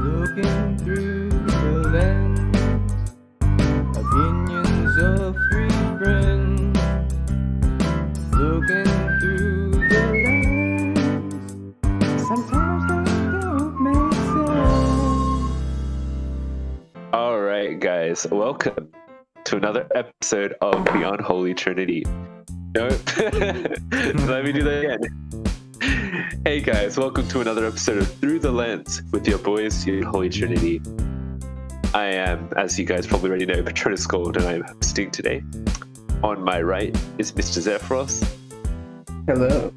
Looking through the lens, opinions of three friends. Looking through the lens, sometimes they don't make sense. Alright guys, welcome to another episode of the Unholy Trinity. Nope. Let me do that again. Hey guys, welcome to another episode of Through the Lens with your boys, the Unholy Trinity. I am, as you guys probably already know, Patronus Gold, and I am hosting today. On my right is Mr. Zephyros. Hello.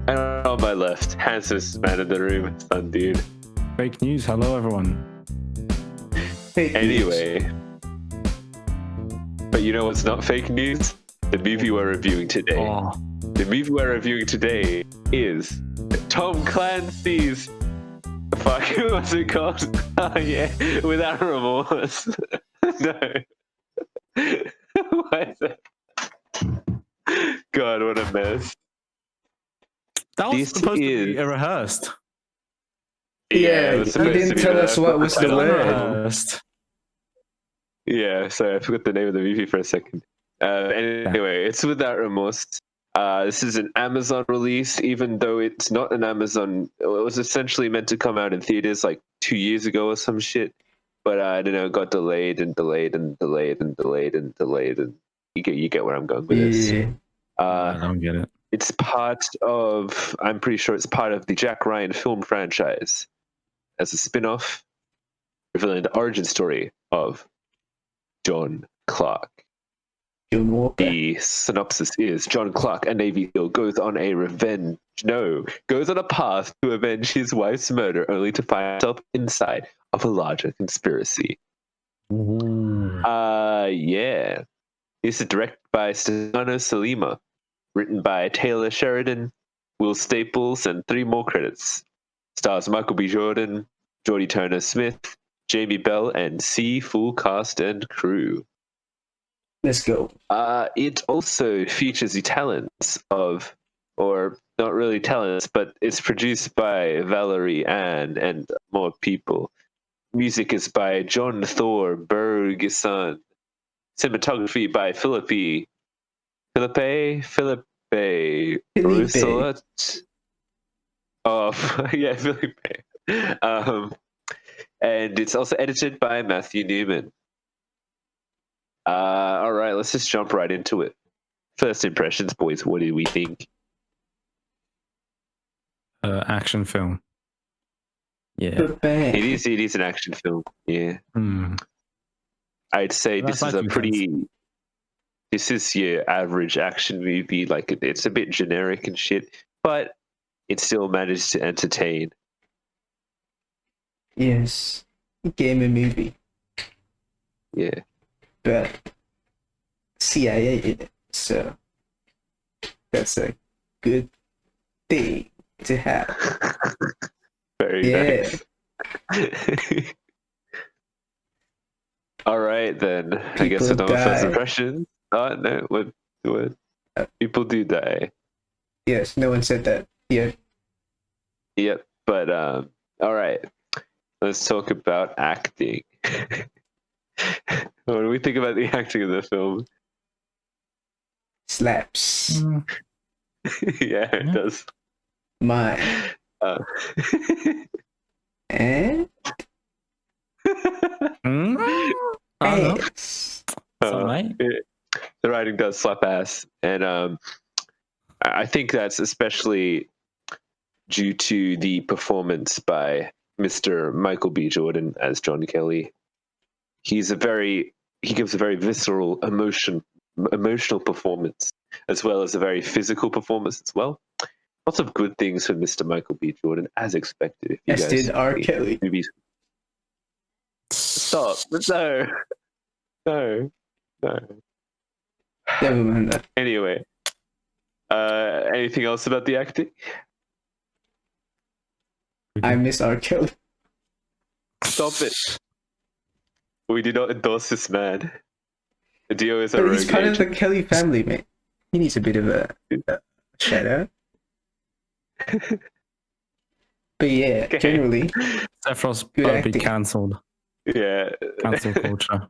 And on my left, handsomest man in the room, Sun Dude. Fake news. Hello, everyone. Anyway, but you know what's not fake news? The movie we're reviewing today. Oh, The movie we're reviewing today is Tom Clancy's. Fuck, what's it called? Oh yeah, Without Remorse. No. Why is that? God, what a mess. that was This supposed to is- be rehearsed. Yeah, it was you supposed to didn't be tell the- us what was the title. word. Rehearsed. Yeah, sorry, I forgot the name of the movie for a second. Anyway, it's Without Remorse. This is an Amazon release, even though it's not an Amazon. It was essentially meant to come out in theaters like 2 years ago or some shit. But I don't know, it got delayed and delayed and delayed and delayed and delayed. And you get where I'm going with this. Yeah. I don't get it. It's part of, I'm pretty sure it's part of the Jack Ryan film franchise as a spin-off, revealing the origin story of John Clark. John Walker. The synopsis is John Clark, a Navy SEAL, goes on a path to avenge his wife's murder only to find himself inside of a larger conspiracy. Yeah. This is directed by Stefano Salima, written by Taylor Sheridan, Will Staples, and 3 more credits. Stars Michael B. Jordan, Geordie Turner Smith, Jamie Bell, and full cast and crew. Let's go. It also features the talents of, or not really talents, but it's produced by Valerie Ann and more people. Music is by John Thor Bergeson. Cinematography by Philippe Rousselet. Oh, yeah, Philippe. And it's also edited by Matthew Newman. All right, let's just jump right into it. First impressions, boys. What do we think? Action film. Yeah. Good bang. It is an action film. Yeah, Hmm. I'd say That's this is my a 2 pretty. This is your average action movie. Like it's a bit generic and shit, but it still managed to entertain. Yes. Game and movie. Yeah. But CIA in it. So that's a good thing to have. Very Yeah. nice. All right, then. I guess People with no first die. impressions. Oh no, what? People do die. Yes, no one said that. Yeah. Yep, but all right. Let's talk about acting. What do we think about the acting of the film? Slaps. Yeah, it Yeah. does. Mine. Uh, And Hmm? I don't know. ass. It's alright. the writing does slap ass, and I think that's especially due to the performance by Mr. Michael B. Jordan as John Kelly. He gives a very visceral, emotional performance, as well as a very physical performance as well. Lots of good things for Mr. Michael B. Jordan, as expected. If you As guys did see R. the Kelly. movies. Stop! No. Never mind that. Anyway, anything else about the acting? I miss R. Kelly. Stop it! We do not endorse this man. Dio is a But he's rogue part of agent. the Kelly family, man. He needs a bit of a shout out. But yeah, Okay. generally, Sephiroth's Good about to be acting. cancelled. Yeah. Cancel culture.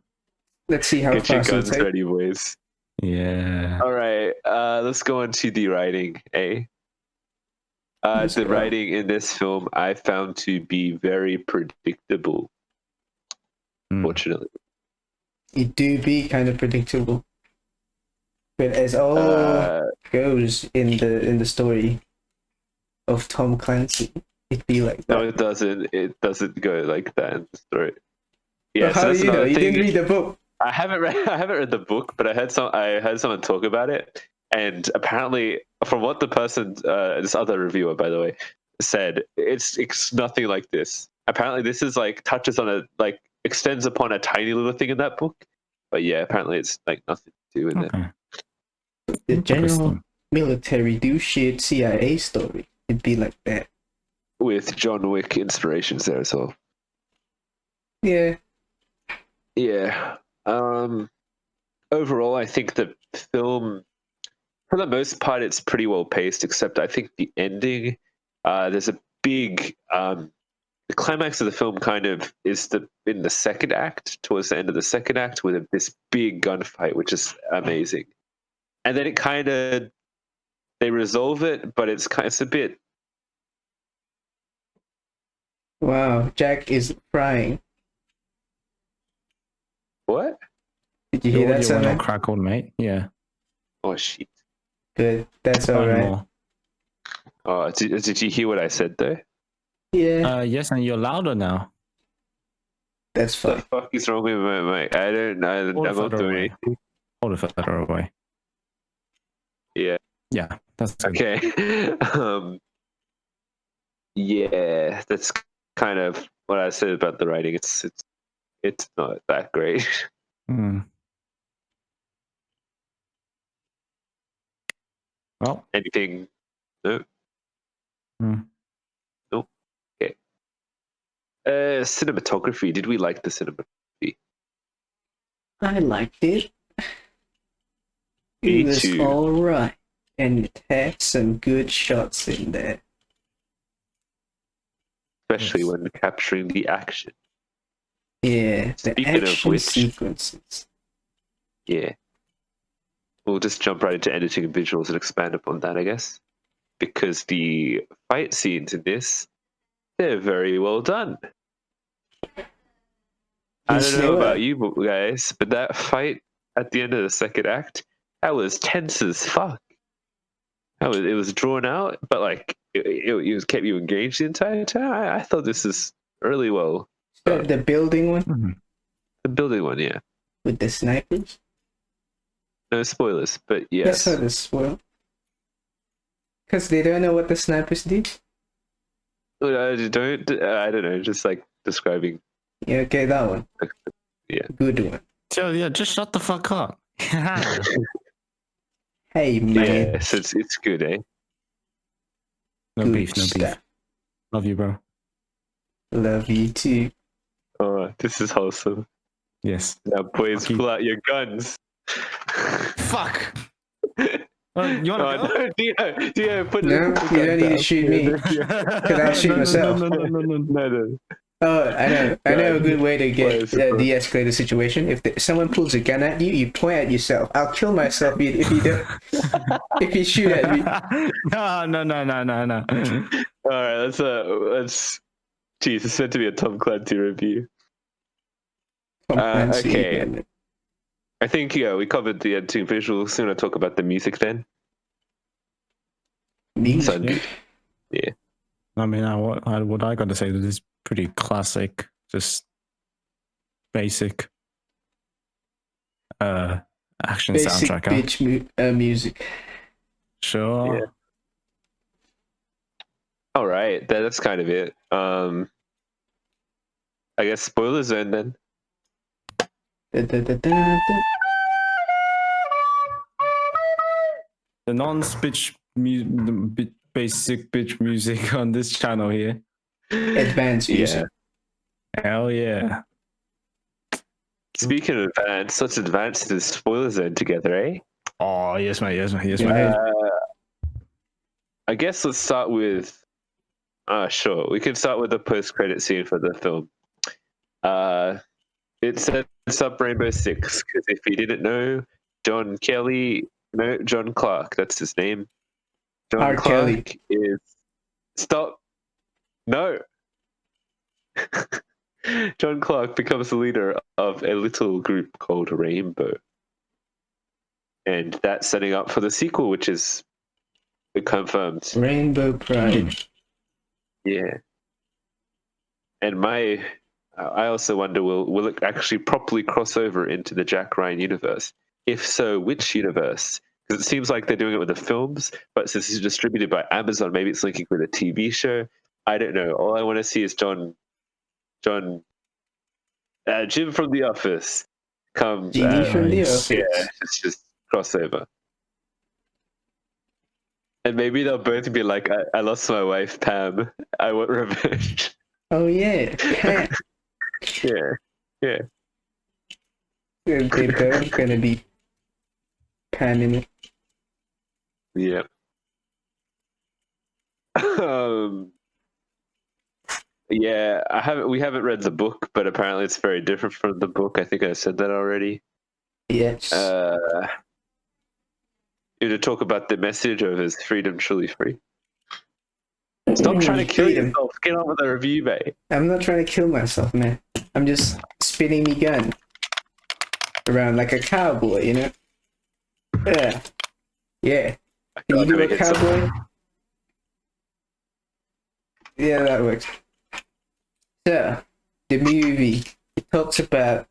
let's see how Get your fast it'll guns take. ready, boys. Yeah. All right. Let's go on to the writing. Let's The go. writing in this film I found to be very predictable. Fortunately, It do be kind of predictable, but as all goes in the story of Tom Clancy, it be like that. no, it doesn't. It doesn't go like that in the story. Yeah, Well, how so do that's you know? another You thing. didn't read the book. I haven't read. I haven't read the book, but I heard someone talk about it, and apparently, from what the person, this other reviewer, by the way, said, it's nothing like this. Apparently, this is like touches on extends upon a tiny little thing in that book, but yeah, apparently it's like nothing to do with it. Okay. The general Interesting. military do shit CIA story. It'd be like that. With John Wick inspirations there as well. Yeah. Yeah. Overall, I think the film, for the most part, it's pretty well paced. Except I think the ending, there's a big the climax of the film kind of is in the second act, towards the end of the second act, with this big gunfight, which is amazing. And then it kind of they resolve it, but it's a bit. Wow. Jack is crying. What? Did you The hear that, audio went all Simon? crackled, mate. Yeah. Oh shit! Good. That's all One right. more. Oh, did you hear what I said though? Yeah. Yes, and you're louder now. That's What the fine. fuck is wrong with my mic? I'm Hold it not further doing away. anything. Hold it further away. Yeah. Yeah, that's good. Okay. Yeah, that's kind of what I said about the writing. It's not that great. Hmm. Well, Anything? No. hmm. Nope. Okay. Cinematography. Did we like the cinematography? I liked it. Me It was too. all right, and it had some good shots in there. Especially Yes. when capturing the action. Yeah, the Speaking of action which- sequences. Yeah. We'll just jump right into editing and visuals and expand upon that, I guess. Because the fight scenes in this, they're very well done. I Yes, don't they know were. about you guys, but that fight at the end of the second act, that was tense as fuck. It was drawn out, but like it was kept you engaged the entire time. I thought this is really well done. The building one Mhm. The building one, yeah. with the snipers. No spoilers, but That's yes. not a spoil. Because they don't know what the snipers did. I don't know, just like describing. Yeah, okay, that one. Yeah. Good one. Yeah, just shut the fuck up. Hey, man. Yes, it's good, eh? No Good beef, no beef. stuff. Love you, bro. Love you too. Oh, this is wholesome. Yes. Now, boys, Fuck you. pull out your guns. Fuck. You wanna Oh, go? no, Dio, put No, the you don't need to down. shoot me. Because I'll shoot myself. No. Oh, I know a good way to get Why is it- de-escalate the situation. If someone pulls a gun at you, you point at yourself. I'll kill myself if you don't. If you shoot at me. No. All right, let's. Jeez, it's meant to be a Tom Clancy review. Tom Clancy, okay. damn it. I think we covered the editing visuals. Soon I'll talk about the music then. Music. So, Yeah. I mean, what I got to say that is pretty classic, just basic action Basic soundtrack. Huh? bitch music. Sure. Yeah. All right, that's kind of it. I guess spoiler zone then. Da, da, da, da, da. The basic bitch music on this channel here. Advanced music. Hell yeah. Speaking of advanced, let's advance to the spoiler zone together, eh? Oh, yes, mate. Yeah. I guess let's start with Sure. We can start with the post-credit scene for the film. It sets up Rainbow Six because if you didn't know, John Clark, that's his name. John R. Clark Kelly. is stop. No. John Clark becomes the leader of a little group called Rainbow. And that's setting up for the sequel, which is confirmed. Rainbow Pride. Yeah. And I also wonder, will it actually properly cross over into the Jack Ryan universe? If so, which universe? Because it seems like they're doing it with the films, but since it's distributed by Amazon, maybe it's linking with a TV show. I don't know. All I want to see is Jim from The Office come. Genie from The Nice. Office. Yeah, it's just crossover. And maybe they'll both be like, I lost my wife, Pam. I want revenge. Oh yeah, Pam. Yeah. They're both gonna be Pam in it. Yeah. Yeah, we haven't read the book, but apparently it's very different from the book. I think I said that already. Yes. You to talk about the message of his freedom truly free. Stop trying to kill Freedom. yourself. Get on with the review, mate. I'm not trying to kill myself, man. I'm just spinning me gun around like a cowboy, you know? Yeah. Yeah. Can you do a cowboy? Yeah, that works. So, the movie, it talks about,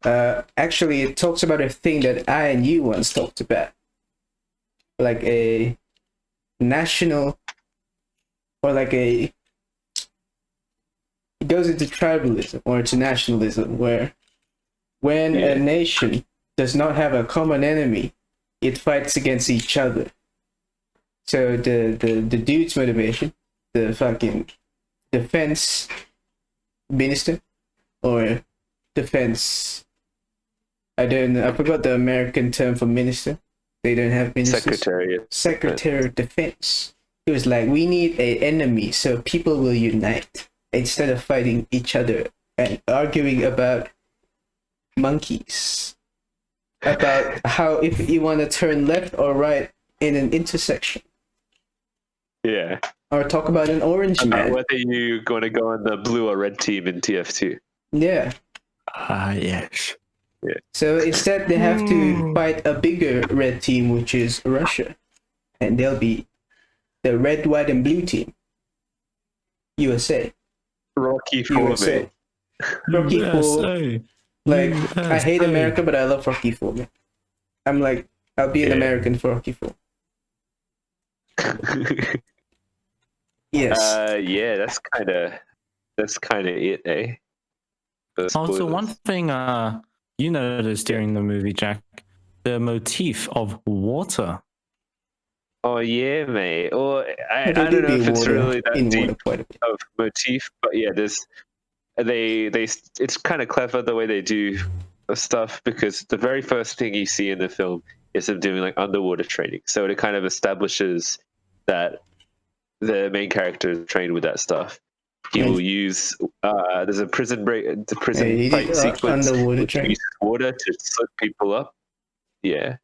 actually it talks about a thing that I and you once talked about. Like a national, or like it goes into tribalism or into nationalism, where when a nation does not have a common enemy, it fights against each other. So the dude's motivation, the fucking defense minister or defense, I don't know, I forgot the American term for minister. They don't have ministers. Secretary of Defense. It was like, we need an enemy so people will unite instead of fighting each other and arguing about monkeys. About how if you want to turn left or right in an intersection. Yeah. Or talk about an orange man. Whether you're going to go on the blue or red team in TF2. Yeah. Yes. Yeah. So instead they have to fight a bigger red team, which is Russia. And they'll be the red, white, and blue team. USA. Rocky IV, mate. Rocky IV. Like, I hate America, but I love Rocky IV, man. I'm like, I'll be an American for Rocky IV. Yes. Yeah, that's kind of it, eh? Also, one thing you noticed during the movie, Jack, the motif of water. Oh yeah, mate. Or I don't know if it's really that deep of motif, but yeah, it's kind of clever the way they do stuff, because the very first thing you see in the film is them doing like underwater training. So it kind of establishes that the main character is trained with that stuff. He will use there's a prison fight sequence which uses water to slip people up. Yeah.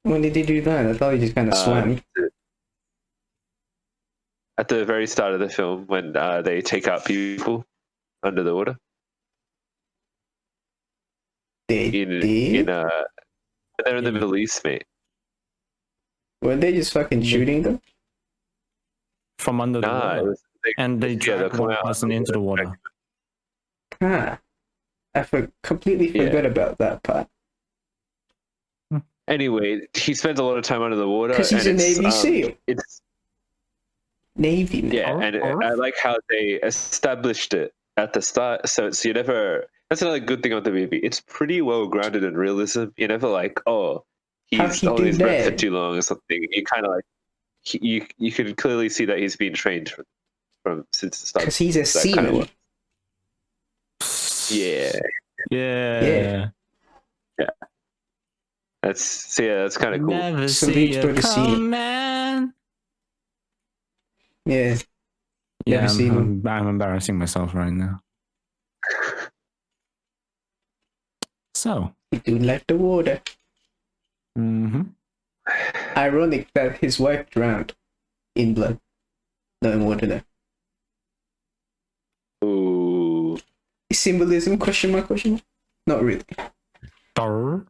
When did he do that? I thought he just kind of swam. At the very start of the film, when they take out people under the water. They're in the Middle East, mate. Were they just fucking shooting them? From under the water. And they drag one person into the water. I completely forgot about that part. Anyway, he spends a lot of time under the water. Because he's a Navy SEAL. It's Navy, man. Yeah, and I like how they established it at the start. So it's that's another good thing about the movie. It's pretty well grounded in realism. You're never like, oh, he's holding his breath for too long or something. You kind of like, you can clearly see that he's been trained from since the start. Because he's a seaman. Yeah. That's kind of cool. Never see a man. Yeah. Yeah, Never seen him. I'm embarrassing myself right now. So. He do like the water. Mm-hmm. Ironic that his wife drowned in blood. No, in water though. Ooh. Symbolism? Question mark? Question mark? Not really. Durr.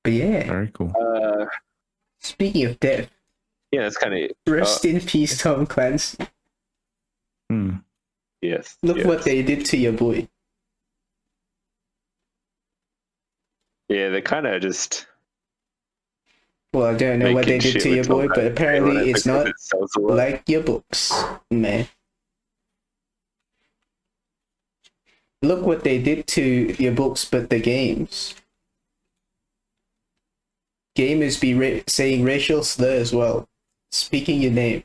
But yeah. Very cool. Speaking of death. Yeah, that's kind of. Rest in peace, Tom Clancy. Yes. Look yes. what they did to your boy. Yeah, they kind of just. Well, I don't know what they making did shit to your with Tom boy, but Clancy on apparently it it's because not it sells a lot. like your books, man. Look what they did to your books, but the games. Gamers be saying racial slur as well, speaking your name.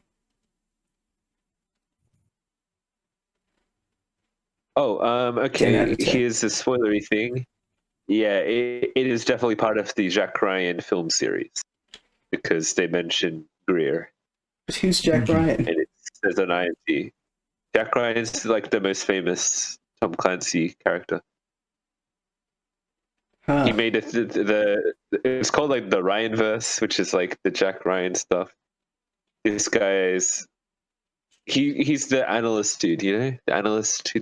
Oh, 10 out okay. of 10. Here's a spoilery thing. Yeah, it is definitely part of the Jack Ryan film series because they mention Greer, But who's Jack Ryan? and it says on IMDb. Jack Ryan's like the most famous Tom Clancy character. Huh. He made it. It's called like the Ryan verse, which is like the Jack Ryan stuff. This guy is. He's the analyst dude, you know, the analyst who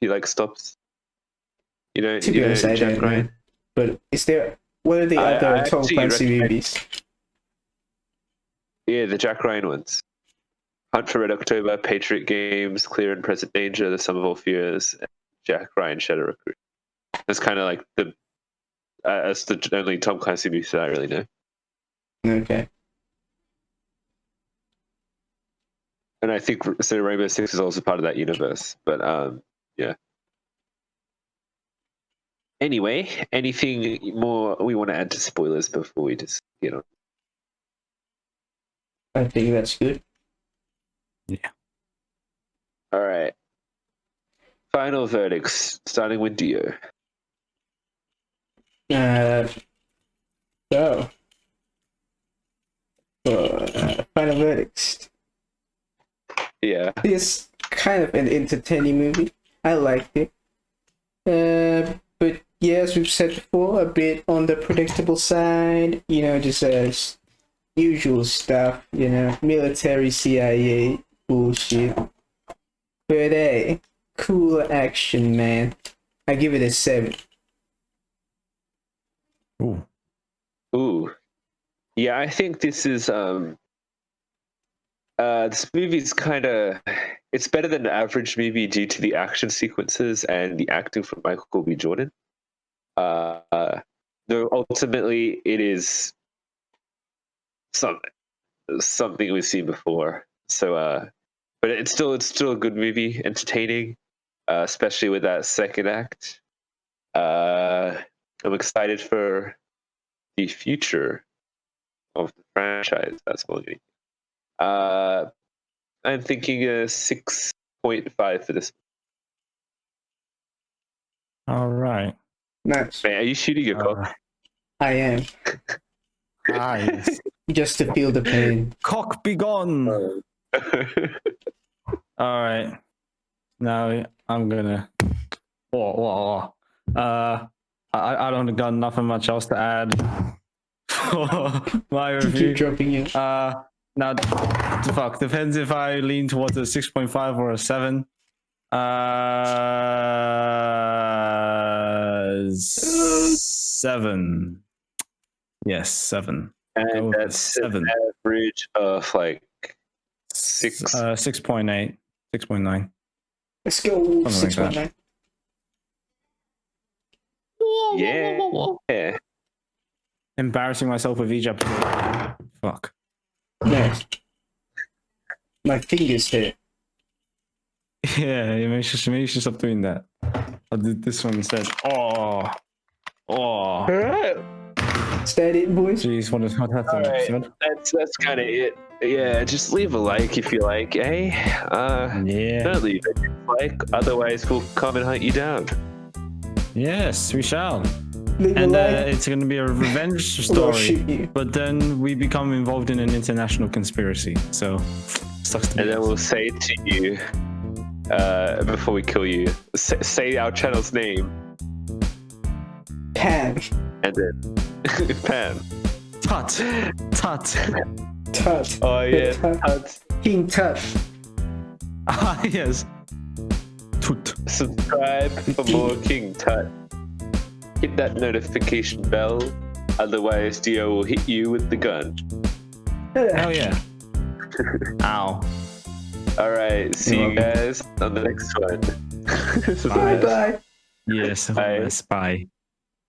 like stops. You know, To be honest, I Jack don't know. Ryan. But is there? What are the I other Tom actually Clancy recommend- movies? Yeah, the Jack Ryan ones. Hunt for Red October, Patriot Games, Clear and Present Danger, The Sum of All Fears, and Jack Ryan Shadow Recruit. That's kind of like that's the only Tom Clancy movies that I really know. Okay. And I think so. Rainbow Six is also part of that universe. But yeah. Anyway, anything more we want to add to spoilers before we just get on? I think that's good. Yeah. All right. Final verdicts, starting with Dio. So, final verdicts. Yeah. It's kind of an entertaining movie. I liked it. But yeah, as we've said before, a bit on the predictable side. You know, just as usual stuff. You know, military CIA bullshit. But hey, cool action, man. I give it a 7. Ooh. Ooh. Yeah, I think this is this movie's kind of it's better than an average movie due to the action sequences and the acting from Michael B. Jordan. Though ultimately it is something we've seen before. So but it's still a good movie, entertaining, especially with that second act. I'm excited for the future of the franchise. That's all I need. I'm thinking a 6.5 for this. All right. Nice. Man, are you shooting your cock? I am. Eyes. Just to feel the pain. Cock be gone. All right. Now I'm gonna. I don't got nothing much else to add for my review. Keep dropping you. Now, fuck. Depends if I lean towards a 6.5 or a 7. 7. Yes, 7. And that's an average of like 6. 6.8, 6.9. Let's go 6.9. Yeah. Embarrassing myself with each episode. Fuck. Nice. My fingers hurt. Yeah, maybe you should stop doing that. I did this one instead. Oh. Is that it, boys? Jeez, what happened? All right. That's kind of it. Yeah, just leave a like if you like, eh? Yeah. Don't leave a like, otherwise we'll come and hunt you down. Yes, we shall. They will And like it's going to be a revenge will story. shoot you. But then we become involved in an international conspiracy. So, sucks to be And then us. we'll say to you, before we kill you, say our channel's name. Pan. And then Pan. Tut. Tut. Tut. Oh yeah, Tut. Tut. King Tut. Ah, yes. Tut. Subscribe for more King Tut. Hit that notification bell, otherwise Dio will hit you with the gun. Hell yeah. Ow. Alright, see You're you guys on the next one. Bye bye. Yes. Bye. Bye.